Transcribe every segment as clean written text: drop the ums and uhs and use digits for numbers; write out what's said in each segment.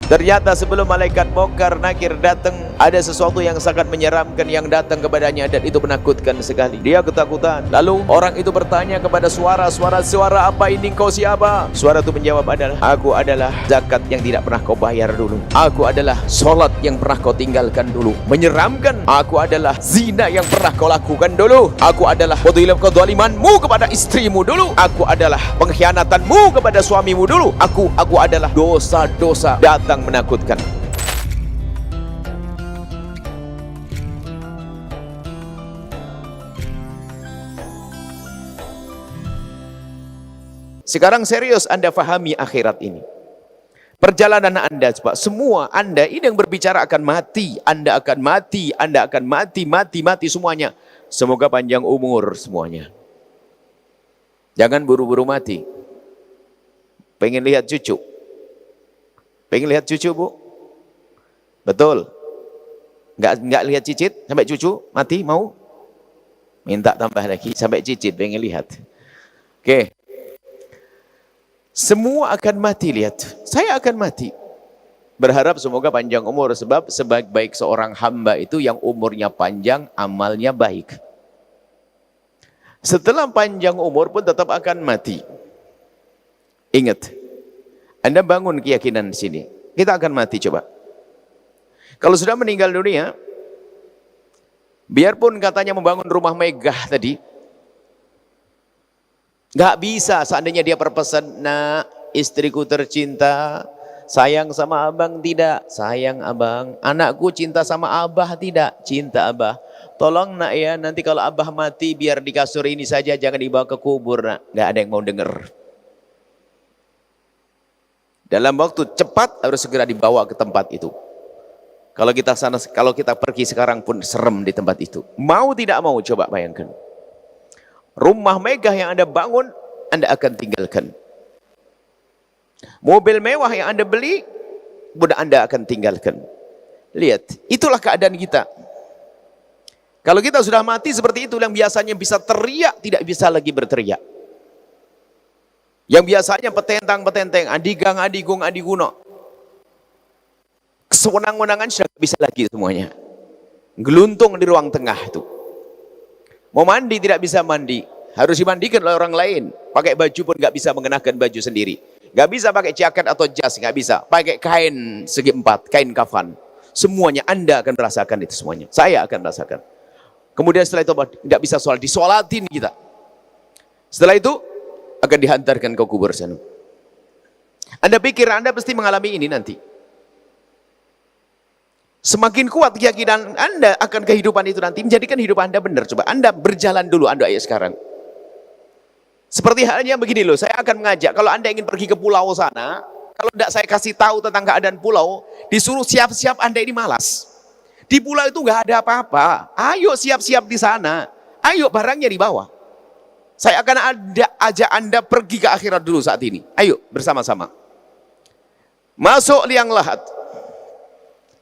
Ternyata sebelum malaikat Munkar Nakir datang, ada sesuatu yang sangat menyeramkan yang datang kepadanya, dan itu menakutkan sekali. Dia ketakutan. Lalu orang itu bertanya kepada suara, apa ini, kau siapa? Suara itu menjawab adalah, aku adalah zakat yang tidak pernah kau bayar dulu. Aku adalah sholat yang pernah kau tinggalkan dulu. Menyeramkan. Aku adalah zina yang pernah kau lakukan dulu. Aku adalah kezalimanmu kepada istrimu dulu. Aku adalah pengkhianatanmu kepada suamimu dulu. Aku adalah dosa-dosa datang menakutkan. Sekarang serius Anda fahami akhirat ini. Perjalanan Anda, coba semua Anda ini yang berbicara akan mati. Anda akan mati, Anda akan mati semuanya. Semoga panjang umur semuanya. Jangan buru-buru mati. Pengen lihat cucu? Pengen lihat cucu, Bu? Betul. Enggak lihat cicit sampai cucu mati, mau? Minta tambah lagi sampai cicit, pengen lihat. Oke. Semua akan mati, lihat. Saya akan mati. Berharap semoga panjang umur, sebab sebaik-baik seorang hamba itu yang umurnya panjang, amalnya baik. Setelah panjang umur pun tetap akan mati. Ingat, Anda bangun keyakinan di sini. Kita akan mati, coba. Kalau sudah meninggal dunia, biarpun katanya membangun rumah megah tadi, nggak bisa seandainya dia berpesan, nak, istriku tercinta, sayang sama abang tidak? Sayang abang. Anakku cinta sama abah tidak? Cinta abah. Tolong nak ya, nanti kalau abah mati biar di kasur ini saja, jangan dibawa ke kubur, nak. Nggak ada yang mau dengar. Dalam waktu cepat harus segera dibawa ke tempat itu. Kalau kita pergi sekarang pun serem di tempat itu. Mau tidak mau, coba bayangkan. Rumah megah yang Anda bangun, Anda akan tinggalkan. Mobil mewah yang Anda beli, budak Anda akan tinggalkan. Lihat, itulah keadaan kita. Kalau kita sudah mati seperti itu, yang biasanya bisa teriak, tidak bisa lagi berteriak. Yang biasanya petentang-petenteng, adigang, adigung, adiguno. Kesewenang-wenangan sudah tidak bisa lagi semuanya. Geluntung di ruang tengah itu. Mau mandi tidak bisa mandi. Harus dimandikan oleh orang lain. Pakai baju pun nggak bisa mengenakan baju sendiri. Nggak bisa pakai jaket atau jas, nggak bisa. Pakai kain segi empat, kain kafan. Semuanya Anda akan merasakan itu semuanya. Saya akan merasakan. Kemudian setelah itu tidak bisa sholat, disolatin kita. Setelah itu akan dihantarkan ke kubur sana. Anda pikir Anda pasti mengalami ini nanti. Semakin kuat keyakinan Anda akan kehidupan itu nanti, menjadikan hidup Anda benar. Coba Anda berjalan dulu, Anda ayo sekarang. Seperti halnya begini loh, saya akan mengajak, kalau Anda ingin pergi ke pulau sana, kalau tidak saya kasih tahu tentang keadaan pulau, disuruh siap-siap, Anda ini malas. Di pulau itu nggak ada apa-apa. Ayo siap-siap di sana. Ayo barangnya dibawa. Saya akan ajak Anda pergi ke akhirat dulu saat ini. Ayo bersama-sama. Masuk liang lahat.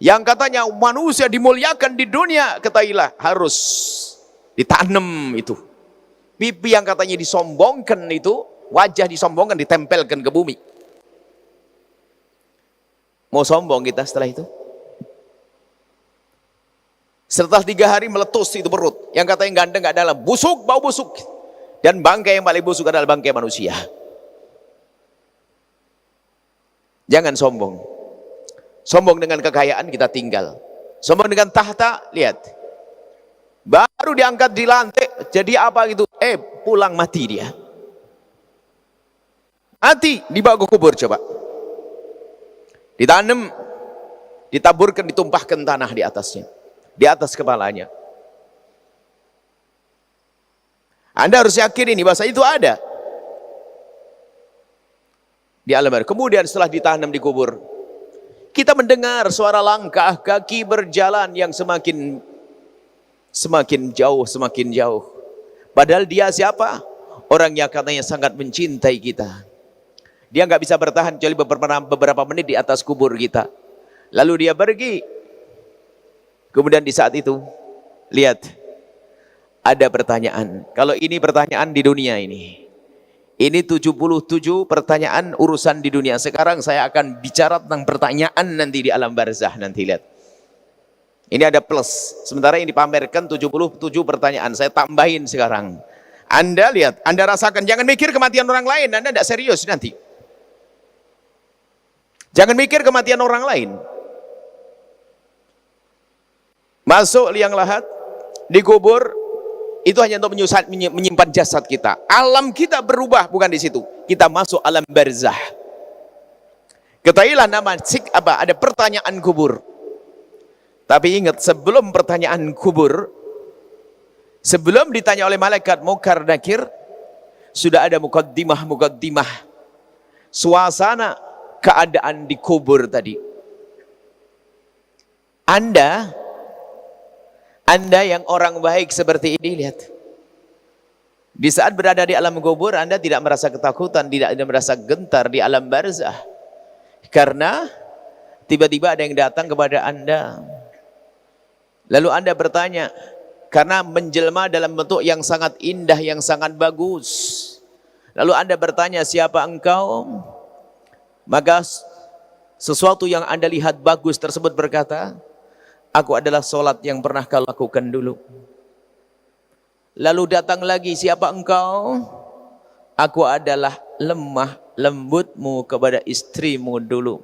Yang katanya manusia dimuliakan di dunia, ketahuilah harus ditanam itu. Pipi yang katanya disombongkan itu, wajah disombongkan, ditempelkan ke bumi. Mau sombong kita setelah itu? Setelah 3 hari meletus itu perut. Yang katanya ganteng gak dalam, busuk, bau busuk. Dan bangkai yang paling busuk adalah bangkai manusia. Jangan sombong. Sombong dengan kekayaan kita tinggal. Sombong dengan tahta, lihat. Baru diangkat di lantai, jadi apa gitu? Pulang mati dia. Mati, dibawa ke kubur coba. Ditanam, ditaburkan, ditumpahkan tanah di atasnya. Di atas kepalanya. Anda harus yakin ini bahasa itu ada di alam barzakh. Kemudian setelah ditanam di kubur, kita mendengar suara langkah kaki berjalan yang semakin jauh, semakin jauh. Padahal dia siapa? Orang yang katanya sangat mencintai kita. Dia nggak bisa bertahan kecuali beberapa menit di atas kubur kita. Lalu dia pergi. Kemudian di saat itu, lihat. Ada pertanyaan. Kalau ini pertanyaan di dunia ini Ini 77 pertanyaan urusan di dunia. Sekarang saya akan bicara tentang pertanyaan nanti di alam barzah. Nanti lihat. Ini ada plus. Sementara ini dipamerkan 77 pertanyaan. Saya tambahin sekarang. Anda lihat, Anda rasakan. Jangan mikir kematian orang lain. Anda tidak serius nanti. Jangan mikir kematian orang lain. Masuk liang lahat, dikubur. Itu hanya untuk menyimpan jasad kita. Alam kita berubah, bukan di situ. Kita masuk alam barzah. Ketahuilah nama ada pertanyaan kubur. Tapi ingat, sebelum pertanyaan kubur, sebelum ditanya oleh malaikat Munkar Nakir, sudah ada mukaddimah. Suasana keadaan di kubur tadi. Anda yang orang baik seperti ini, lihat. Di saat berada di alam kubur, Anda tidak merasa ketakutan, tidak merasa gentar di alam barzah. Karena tiba-tiba ada yang datang kepada Anda. Lalu Anda bertanya, karena menjelma dalam bentuk yang sangat indah, yang sangat bagus. Lalu Anda bertanya, siapa engkau? Maka sesuatu yang Anda lihat bagus tersebut berkata, aku adalah solat yang pernah kau lakukan dulu. Lalu datang lagi, siapa engkau? Aku adalah lemah lembutmu kepada istrimu dulu.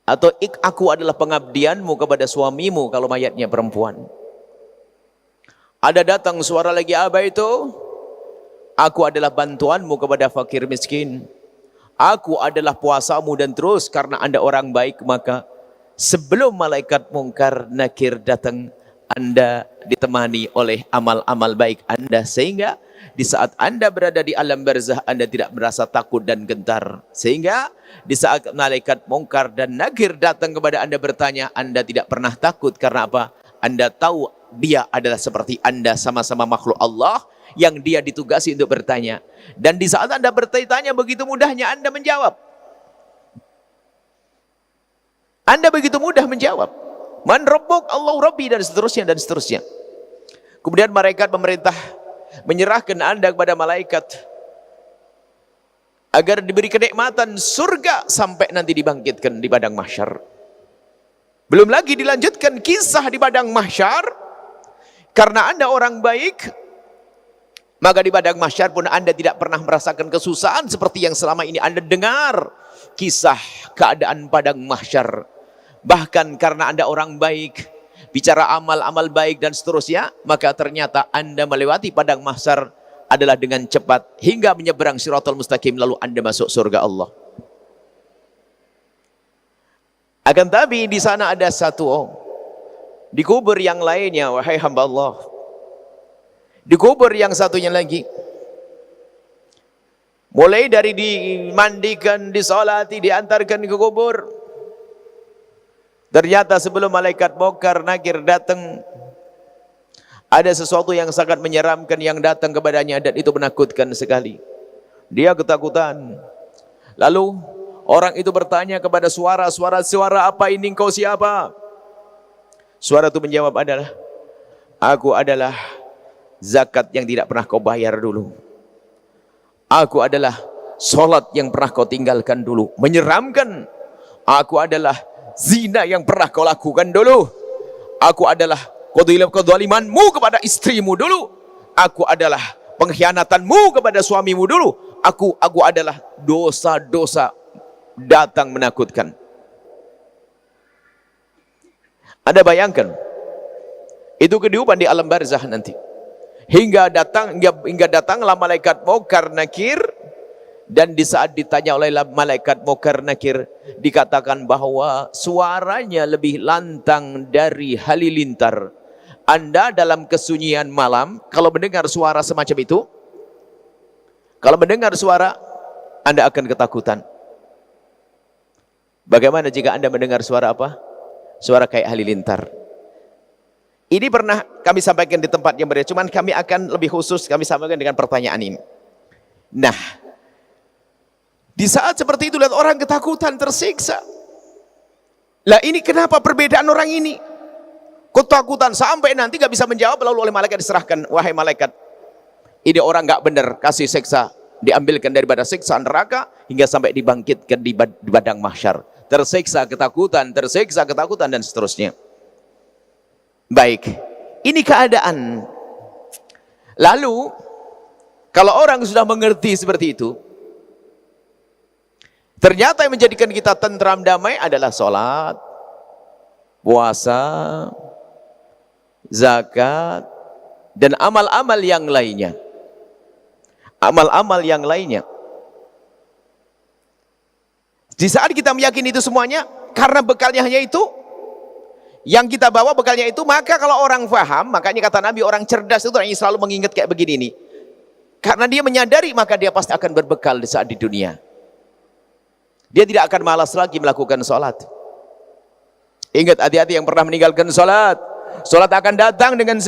Atau aku adalah pengabdianmu kepada suamimu kalau mayatnya perempuan. Ada datang suara lagi, apa itu? Aku adalah bantuanmu kepada fakir miskin. Aku adalah puasamu, dan terus karena Anda orang baik, maka sebelum malaikat Munkar Nakir datang, Anda ditemani oleh amal-amal baik Anda, sehingga di saat Anda berada di alam barzah, Anda tidak merasa takut dan gentar. Sehingga di saat malaikat Munkar dan Nakir datang kepada Anda bertanya, Anda tidak pernah takut. Karena apa? Anda tahu dia adalah seperti Anda, sama-sama makhluk Allah yang dia ditugasi untuk bertanya. Dan di saat Anda bertanya, begitu mudahnya Anda menjawab. Anda begitu mudah menjawab. Man rabbuk, Allah Rabbi, dan seterusnya dan seterusnya. Kemudian malaikat pemerintah menyerahkan Anda kepada malaikat agar diberi kenikmatan surga sampai nanti dibangkitkan di padang mahsyar. Belum lagi dilanjutkan kisah di padang mahsyar. Karena Anda orang baik, maka di padang mahsyar pun Anda tidak pernah merasakan kesusahan seperti yang selama ini Anda dengar kisah keadaan padang mahsyar. Bahkan karena Anda orang baik, bicara amal-amal baik dan seterusnya, maka ternyata Anda melewati padang mahsyar adalah dengan cepat hingga menyeberang Shiratal Mustaqim, lalu Anda masuk surga Allah. Akan tapi di sana ada satu, di kubur yang lainnya, wahai hamba Allah, di kubur yang satunya lagi, mulai dari dimandikan, disolati, diantarkan ke kubur, ternyata sebelum malaikat Munkar Nakir datang, ada sesuatu yang sangat menyeramkan yang datang kepadanya, dan itu menakutkan sekali. Dia ketakutan. Lalu orang itu bertanya kepada suara apa ini, engkau siapa? Suara itu menjawab adalah, aku adalah zakat yang tidak pernah kau bayar dulu. Aku adalah solat yang pernah kau tinggalkan dulu. Menyeramkan. Aku adalah zina yang pernah kau lakukan dulu. Aku adalah kezalimanmu kepada istrimu dulu. Aku adalah pengkhianatanmu kepada suamimu dulu. Aku adalah dosa-dosa datang menakutkan. Anda bayangkan, itu kehidupan di alam barzah nanti. Hingga datanglah malaikat Munkar Nakir, dan di saat ditanya oleh malaikat Munkar Nakir, dikatakan bahwa suaranya lebih lantang dari halilintar. Anda dalam kesunyian malam, kalau mendengar suara semacam itu, kalau mendengar suara, Anda akan ketakutan. Bagaimana jika Anda mendengar suara apa? Suara kayak halilintar. Ini pernah kami sampaikan di tempat yang berbeda, cuman kami akan lebih khusus kami sampaikan dengan pertanyaan ini. Nah, di saat seperti itu lihat orang ketakutan, tersiksa. Lah ini kenapa perbedaan orang ini? Ketakutan sampai nanti gak bisa menjawab, lalu oleh malaikat diserahkan, wahai malaikat, Ini orang nggak benar, kasih siksa, diambilkan daripada siksa neraka hingga sampai dibangkitkan di padang mahsyar. Tersiksa ketakutan dan seterusnya. Baik, ini keadaan. Lalu kalau orang sudah mengerti seperti itu, ternyata yang menjadikan kita tentram damai adalah sholat, puasa, zakat, dan amal-amal yang lainnya. Amal-amal yang lainnya. Di saat kita meyakini itu semuanya, karena bekalnya hanya itu, yang kita bawa bekalnya itu, maka kalau orang faham, makanya kata Nabi, orang cerdas itu orang yang selalu mengingat kayak begini nih. Karena dia menyadari, maka dia pasti akan berbekal di saat di dunia. Dia tidak akan malas lagi melakukan sholat. Ingat, hati-hati yang pernah meninggalkan sholat. Sholat akan datang dengan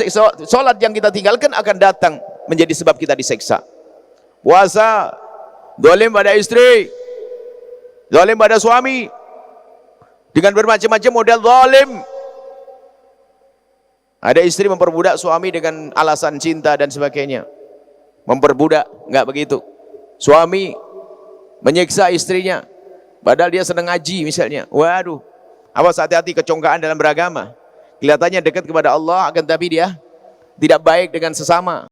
sholat yang kita tinggalkan akan datang menjadi sebab kita diseksa. Puasa, zalim pada istri, zalim pada suami, dengan bermacam-macam model zalim. Ada istri memperbudak suami dengan alasan cinta dan sebagainya. Memperbudak, enggak begitu. Suami menyiksa istrinya, padahal dia senang ngaji misalnya. Waduh, awas hati-hati kecongkaan dalam beragama. Kelihatannya dekat kepada Allah, akan tapi dia tidak baik dengan sesama.